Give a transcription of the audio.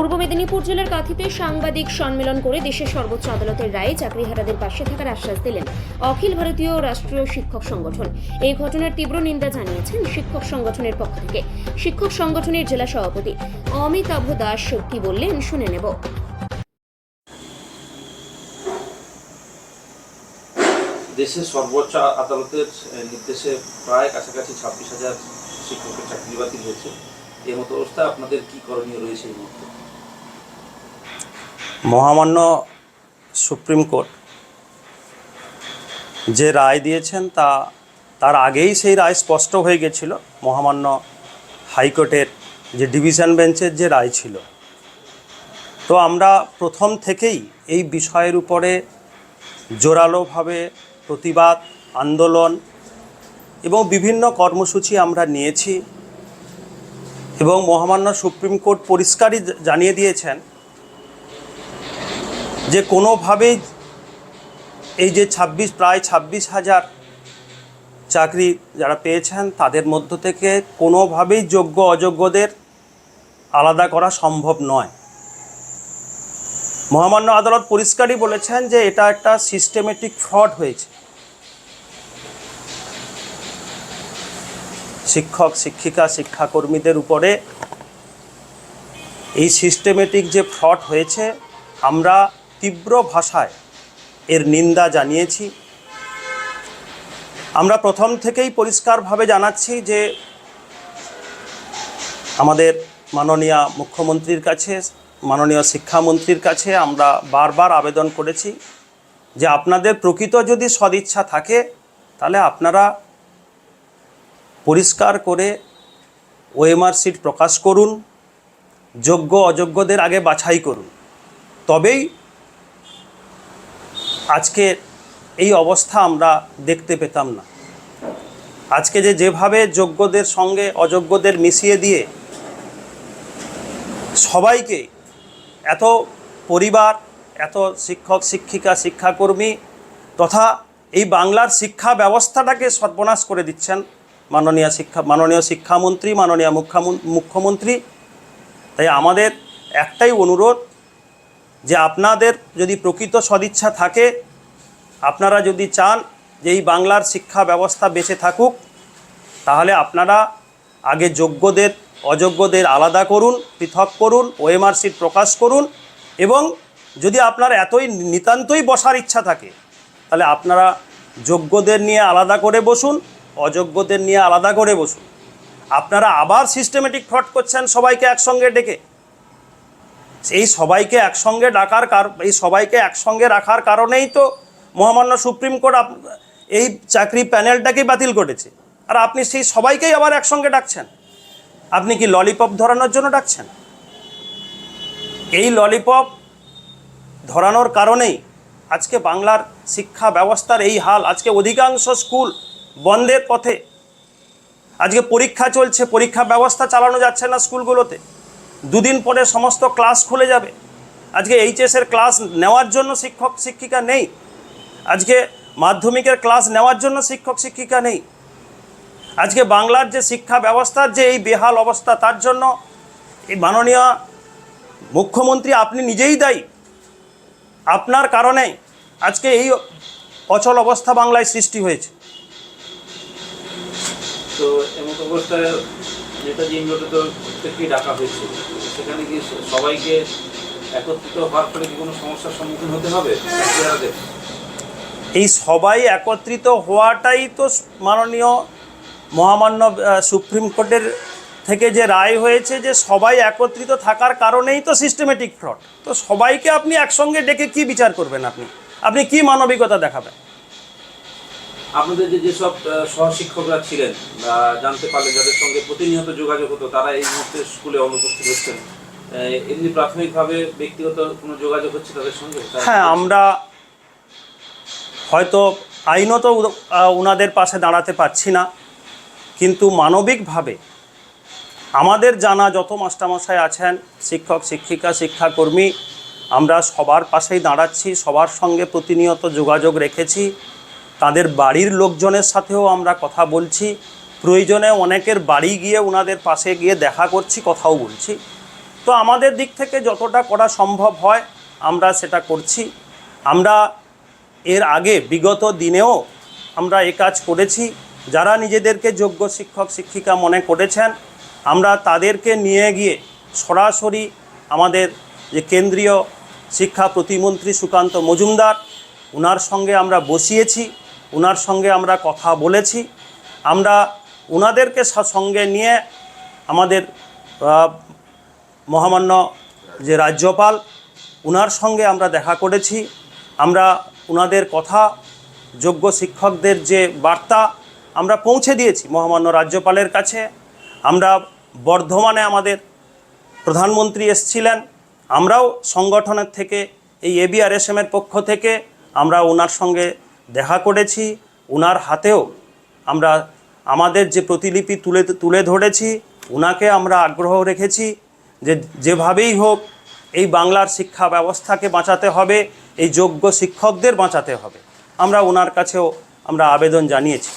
পূর্ব মেদিনীপুর জেলার কাঁথিতে সাংবাদিক সম্মেলন করে দেশের সর্বোচ্চ আদালতের রায়ে চাকরিহারাদের পাশে থাকার আশ্বাস দিলেন অখিল ভারতীয় রাষ্ট্রীয় শিক্ষক সংগঠন। এই ঘটনার তীব্র নিন্দা জানিয়েছেন শিক্ষক সংগঠনের পক্ষ থেকে শিক্ষক সংগঠনের জেলা সভাপতি অমিতাভ দাস। কি বললেন শুনে নেব। দেশের সর্বোচ্চ আদালতের নির্দেশে প্রায় কাছাকাছি 26,000 শিক্ষকের চাকরি বাতিল হয়েছে। এই মতো অবস্থায় আপনাদের কি করণীয় রয়েছে এই মুহূর্তে? মহামান্য সুপ্রিম কোর্ট যে রায় দিয়েছেন তার আগেই সেই রায় স্পষ্ট হয়ে গেছিল। মহামান্য হাইকোর্টের যে ডিভিশন বেঞ্চের যে রায় ছিল, তো আমরা প্রথম থেকেই এই বিষয়ের উপরে জোরালোভাবে প্রতিবাদ আন্দোলন এবং বিভিন্ন কর্মসূচি আমরা নিয়েছি এবং মহামান্য সুপ্রিম কোর্ট পরিষ্কারই জানিয়ে দিয়েছেন যে কোনোভাবেই এই যে প্রায় 26,000 চাকরি যারা পেয়েছেন তাদের মধ্য থেকে কোনোভাবেই যোগ্য অযোগ্যদের আলাদা করা সম্ভব নয়। মহামান্য আদালত পরিষ্কারই বলেছেন যে এটা একটা সিস্টেমেটিক ফ্রড হয়েছে। শিক্ষক শিক্ষিকা শিক্ষাকর্মীদের উপরে এই সিস্টেমেটিক যে ফ্রড হয়েছে, আমরা তীব্র ভাষায় এর নিন্দা জানিয়েছি। আমরা প্রথম থেকেই পরিষ্কারভাবে জানাচ্ছি যে আমাদের মাননীয় মুখ্যমন্ত্রীর কাছে, মাননীয় শিক্ষামন্ত্রীর কাছে আমরা বারবার আবেদন করেছি যে আপনাদের প্রকৃত যদি সদিচ্ছা থাকে তাহলে আপনারা পরিষ্কার করে ওএমআর শিট প্রকাশ করুন, যোগ্য অযোগ্যদের আগে বাছাই করুন, তবেই আজকে এই অবস্থা আমরা দেখতে পেতাম না। আজকে যেভাবে যোগ্যদের সঙ্গে অযোগ্যদের মিশিয়ে দিয়ে সবাইকে, এত পরিবার, এত শিক্ষক শিক্ষিকা শিক্ষাকর্মী তথা এই বাংলার শিক্ষা ব্যবস্থাটাকে সর্বনাশ করে দিচ্ছেন মাননীয় শিক্ষামন্ত্রী, মাননীয় মুখ্যমন্ত্রী। তাই আমাদের একটাই অনুরোধ যে আপনাদের যদি প্রকৃত সদিচ্ছা থাকে, আপনারা যদি চান যে এই বাংলার শিক্ষা ব্যবস্থা বেঁচে থাকুক, তাহলে আপনারা আগে যোগ্যদের অযোগ্যদের আলাদা করুন, পৃথক করুন, ওএমআর শিট প্রকাশ করুন এবং যদি আপনার এতই নিতান্তই বসার ইচ্ছা থাকে তাহলে আপনারা যোগ্যদের নিয়ে আলাদা করে বসুন, অযোগ্যদের নিয়ে আলাদা করে বসুন। আপনারা আবার সিস্টেমেটিক ফ্রড করছেন সবাইকে একসঙ্গে ডেকে। এই সবাইকে একসঙ্গে রাখার কারণেই তো মহামান্য সুপ্রিম কোর্ট এই চাকরি প্যানেলটাকেই বাতিল করেছে। আর আপনি সেই সবাইকেই আবার একসঙ্গে ডাকছেন। আপনি কি ললিপপ ধরানোর জন্য ডাকছেন? এই ললিপপ ধরানোর কারণেই আজকে বাংলার শিক্ষা ব্যবস্থার এই হাল। আজকে অধিকাংশ স্কুল বন্ধের পথে, আজকে পরীক্ষা চলছে, পরীক্ষা ব্যবস্থা চালানো যাচ্ছে না স্কুলগুলোতে। দুদিন পরে সমস্ত ক্লাস খুলে যাবে। আজকে এইচএসের ক্লাস নেওয়ার জন্য শিক্ষক শিক্ষিকা নেই, আজকে মাধ্যমিকের ক্লাস নেওয়ার জন্য শিক্ষক শিক্ষিকা নেই। আজকে বাংলার যে শিক্ষা ব্যবস্থার যে এই বেহাল অবস্থা, তার জন্য এই মাননীয় মুখ্যমন্ত্রী আপনি নিজেই দায়ী। আপনার কারণে আজকে এই অচল অবস্থা বাংলায় সৃষ্টি হয়েছে। তো এমন অবস্থায় নেতাজি ইংল্যান্ডে তো প্রত্যেককেই ডাকা হয়েছে, সেখানে কি সবাইকে একত্রিত হওয়ার ফলে কি কোনো সমস্যার সম্মুখীন হতে হবে? এই সবাই একত্রিত হওয়াটাই তো মাননীয় মহামান্য সুপ্রিম কোর্টের থেকে যে রায় হয়েছে যে সবাই একত্রিত থাকার কারণেই তো সিস্টেমেটিক ফ্রড। তো সবাইকে আপনি একসঙ্গে ডেকে কি বিচার করবেন? আপনি কি মানবিকতা দেখাবেন? আপনাদের যেসব সহশিক্ষকরা ছিলেন বা জানতে পারলেন, যাদের সঙ্গে প্রতিনিয়ত যোগাযোগ হতো, তারা এই মুহূর্তে স্কুলে অনুপস্থিত হচ্ছেন, এমনি প্রাথমিকভাবে ব্যক্তিগত কোনো যোগাযোগ হচ্ছে তাদের সঙ্গে? হ্যাঁ, আমরা হয়তো আইনত ওনাদের পাশে দাঁড়াতে পারছি না, কিন্তু মানবিকভাবে আমাদের জানা যত মাস্টারমশাই আছেন, শিক্ষক শিক্ষিকা শিক্ষাকর্মী, আমরা সবার পাশেই দাঁড়াচ্ছি, সবার সঙ্গে প্রতিনিয়ত যোগাযোগ রেখেছি। তাদের বাড়ির লোকজনের সাথেও আমরা কথা বলছি, প্রয়োজনে অনেকের বাড়ি গিয়ে ওনাদের পাশে গিয়ে দেখা করছি, কথাও বলছি। তো আমাদের দিক থেকে যতটা করা সম্ভব হয় আমরা সেটা করছি। আমরা এর আগে বিগত দিনেও আমরা এই কাজ করেছি। যারা নিজেদেরকে যোগ্য শিক্ষক শিক্ষিকা মনে করেছেন আমরা তাদেরকে নিয়ে গিয়ে সরাসরি আমাদের যে কেন্দ্রীয় শিক্ষা প্রতিমন্ত্রী সুকান্ত মজুমদার ওনার সঙ্গে আমরা বসিয়েছি, ওনার সঙ্গে আমরা কথা বলেছি। আমরা ওনাদেরকে সঙ্গে নিয়ে আমাদের মহামান্য যে রাজ্যপাল ওনার সঙ্গে আমরা দেখা করেছি। আমরা ওনাদের কথা, যোগ্য শিক্ষকদের যে বার্তা আমরা পৌঁছে দিয়েছি মহামান্য রাজ্যপালের কাছে। আমরা বর্ধমানে আমাদের প্রধানমন্ত্রী এসেছিলেন, আমরাও সংগঠনের থেকে এই ABRSM-এর পক্ষ থেকে আমরা ওনার সঙ্গে দেখা করেছি। ওনার হাতেও আমরা আমাদের যে প্রতিলিপি তুলে ধরেছি, ওনাকে আমরা আগ্রহ রেখেছি যে যেভাবেই হোক এই বাংলার শিক্ষা ব্যবস্থাকে বাঁচাতে হবে, এই যোগ্য শিক্ষকদের বাঁচাতে হবে। আমরা ওনার কাছেও আমরা আবেদন জানিয়েছি।